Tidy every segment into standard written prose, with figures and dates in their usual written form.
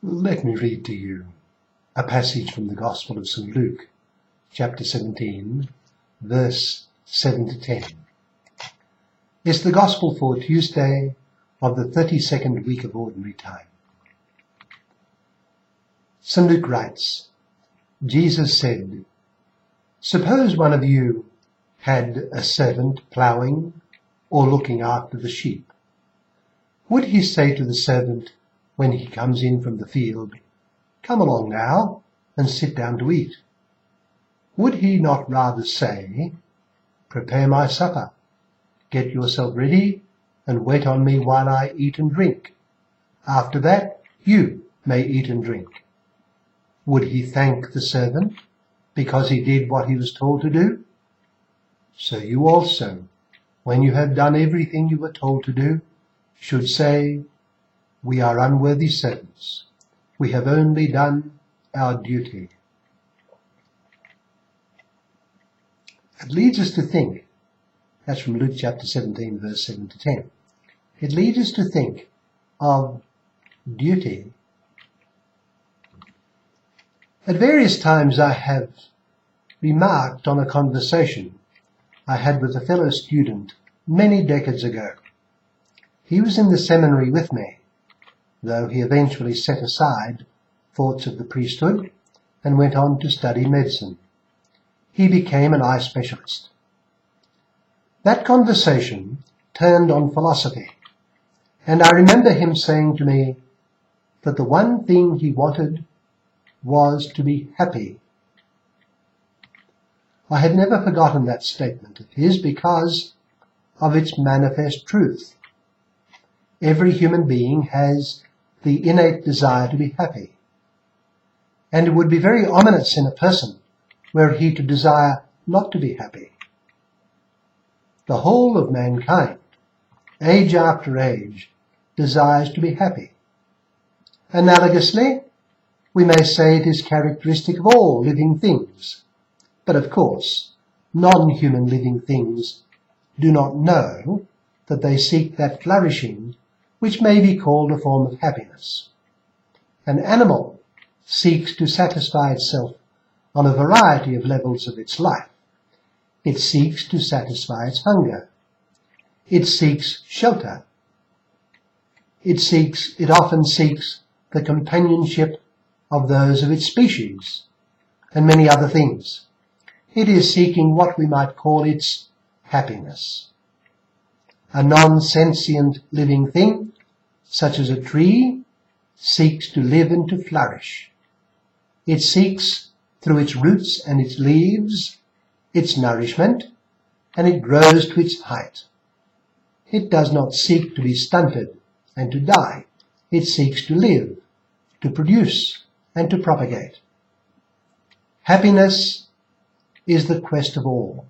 Let me read to you a passage from the Gospel of St. Luke, chapter 17, verse 7 to 10. It's the Gospel for Tuesday of the 32nd week of Ordinary Time. St. Luke writes, Jesus said, "Suppose one of you had a servant ploughing or looking after the sheep. Would he say to the servant when he comes in from the field, 'Come along now and sit down to eat'? Would he not rather say, 'Prepare my supper, get yourself ready and wait on me while I eat and drink. After that you may eat and drink'? Would he thank the servant because he did what he was told to do? So you also, when you have done everything you were told to do, should say, 'We are unworthy servants. We have only done our duty.'" It leads us to think, that's from Luke chapter 17, verse 7 to 10. It leads us to think of duty. At various times I have remarked on a conversation I had with a fellow student many decades ago. He was in the seminary with me, though he eventually set aside thoughts of the priesthood and went on to study medicine. He became an eye specialist. That conversation turned on philosophy, and I remember him saying to me that the one thing he wanted was to be happy. I had never forgotten that statement of his because of its manifest truth. Every human being has the innate desire to be happy, and it would be very ominous in a person were he to desire not to be happy. The whole of mankind, age after age, desires to be happy. Analogously, we may say it is characteristic of all living things, but of course, non-human living things do not know that they seek that flourishing which may be called a form of happiness. An animal seeks to satisfy itself on a variety of levels of its life. It seeks to satisfy its hunger. It seeks shelter. It often seeks the companionship of those of its species, and many other things. It is seeking what we might call its happiness. A non-sentient living thing, such as a tree, seeks to live and to flourish. It seeks, through its roots and its leaves, its nourishment, and it grows to its height. It does not seek to be stunted and to die. It seeks to live, to produce, and to propagate. Happiness is the quest of all.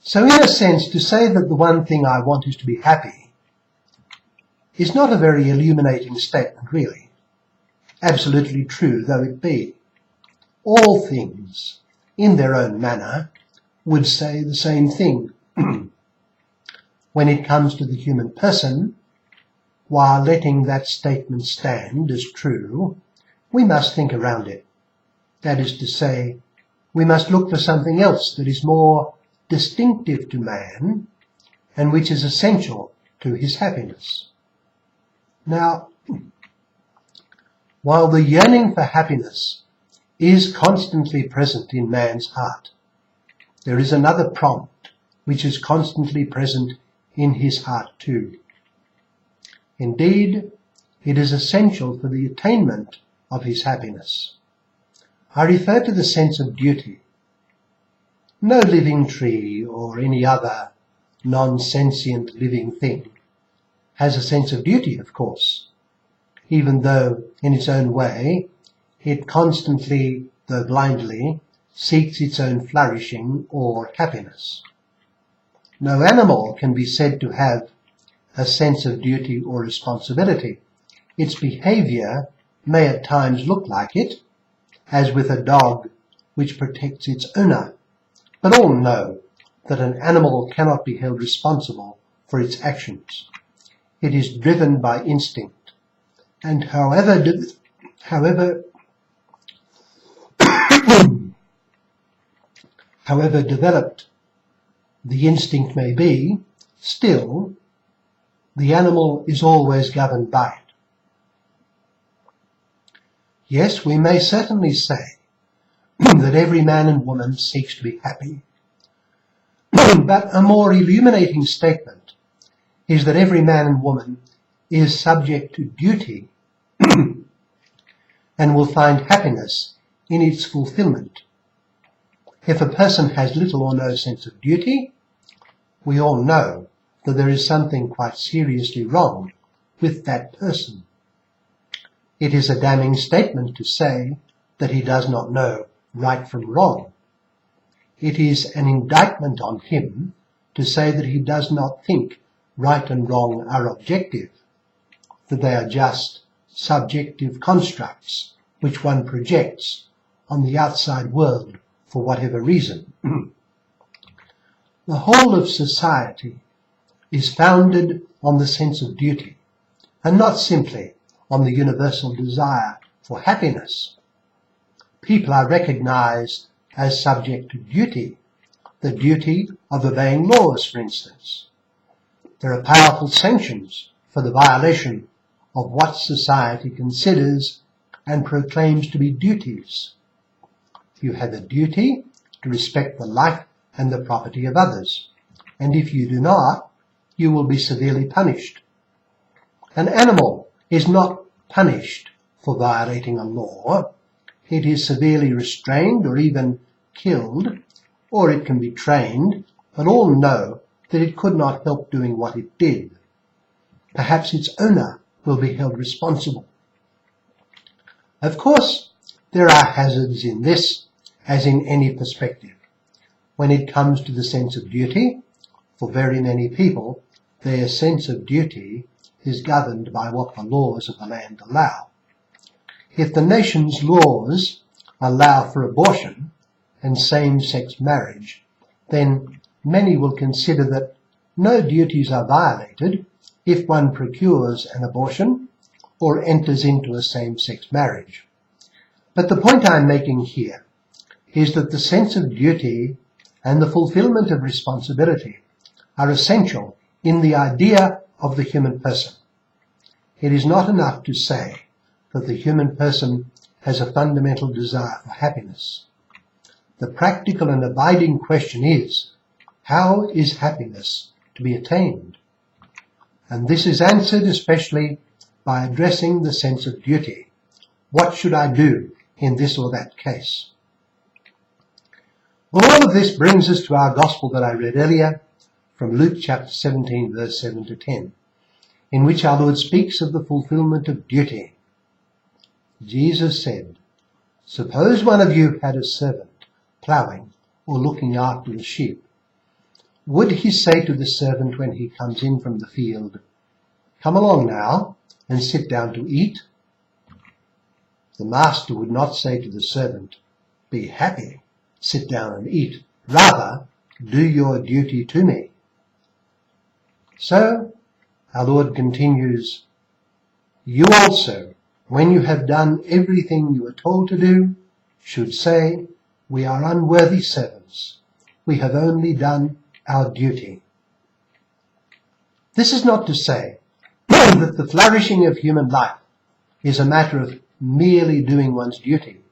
So in a sense, to say that the one thing I want is to be happy is not a very illuminating statement, really. Absolutely true though it be. All things, in their own manner, would say the same thing. When it comes to the human person, while letting that statement stand as true, we must think around it. That is to say, we must look for something else that is more distinctive to man and which is essential to his happiness. Now, while the yearning for happiness is constantly present in man's heart, there is another prompt which is constantly present in his heart too. Indeed, it is essential for the attainment of his happiness. I refer to the sense of duty. No living tree or any other non-sentient living thing has a sense of duty, of course, even though in its own way it constantly, though blindly, seeks its own flourishing or happiness. No animal can be said to have a sense of duty or responsibility. Its behavior may at times look like it, as with a dog which protects its owner, but all know that an animal cannot be held responsible for its actions. It is driven by instinct, And however developed the instinct may be, still the animal is always governed by it. Yes, we may certainly say that every man and woman seeks to be happy, but a more illuminating statement is that every man and woman is subject to duty and will find happiness in its fulfillment. If a person has little or no sense of duty, we all know that there is something quite seriously wrong with that person. It is a damning statement to say that he does not know right from wrong. It is an indictment on him to say that he does not think right and wrong are objective, that they are just subjective constructs which one projects on the outside world for whatever reason. The whole of society is founded on the sense of duty, and not simply on the universal desire for happiness. People are recognized as subject to duty, the duty of obeying laws, for instance. There are powerful sanctions for the violation of what society considers and proclaims to be duties. You have a duty to respect the life and the property of others, and if you do not, you will be severely punished. An animal is not punished for violating a law. It is severely restrained or even killed, or it can be trained, but all know that it could not help doing what it did. Perhaps its owner will be held responsible. Of course, there are hazards in this, as in any perspective. When it comes to the sense of duty, for very many people, their sense of duty is governed by what the laws of the land allow. If the nation's laws allow for abortion and same-sex marriage, then many will consider that no duties are violated if one procures an abortion or enters into a same-sex marriage. But the point I'm making here is that the sense of duty and the fulfillment of responsibility are essential in the idea of the human person. It is not enough to say that the human person has a fundamental desire for happiness. The practical and abiding question is, how is happiness to be attained? And this is answered especially by addressing the sense of duty. What should I do in this or that case? Well, all of this brings us to our gospel that I read earlier from Luke chapter 17, verse 7 to 10, in which our Lord speaks of the fulfillment of duty. Jesus said, "Suppose one of you had a servant ploughing or looking after the sheep. Would he say to the servant when he comes in from the field, 'Come along now and sit down to eat'? The master would not say to the servant, 'Be happy, sit down and eat. Rather, do your duty to me.' So, our Lord continues, 'You also, when you have done everything you are told to do, should say, we are unworthy servants. We have only done our duty.' This is not to say that the flourishing of human life is a matter of merely doing one's duty.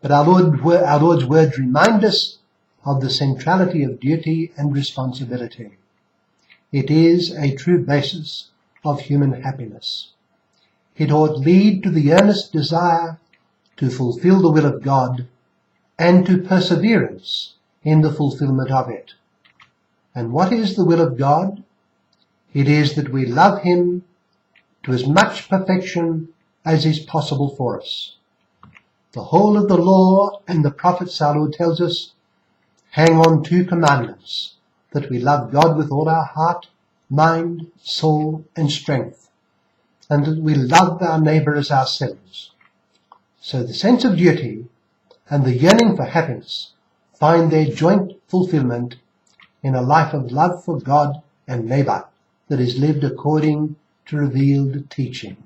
But our Lord's words remind us of the centrality of duty and responsibility. It is a true basis of human happiness. It ought lead to the earnest desire to fulfill the will of God and to perseverance in the fulfillment of it. And what is the will of God? It is that we love Him to as much perfection as is possible for us. The whole of the law and the prophets, our Lord tells us, hang on two commandments, that we love God with all our heart, mind, soul, and strength, and that we love our neighbour as ourselves. So the sense of duty and the yearning for happiness find their joint fulfillment in a life of love for God and neighbour that is lived according to revealed teaching.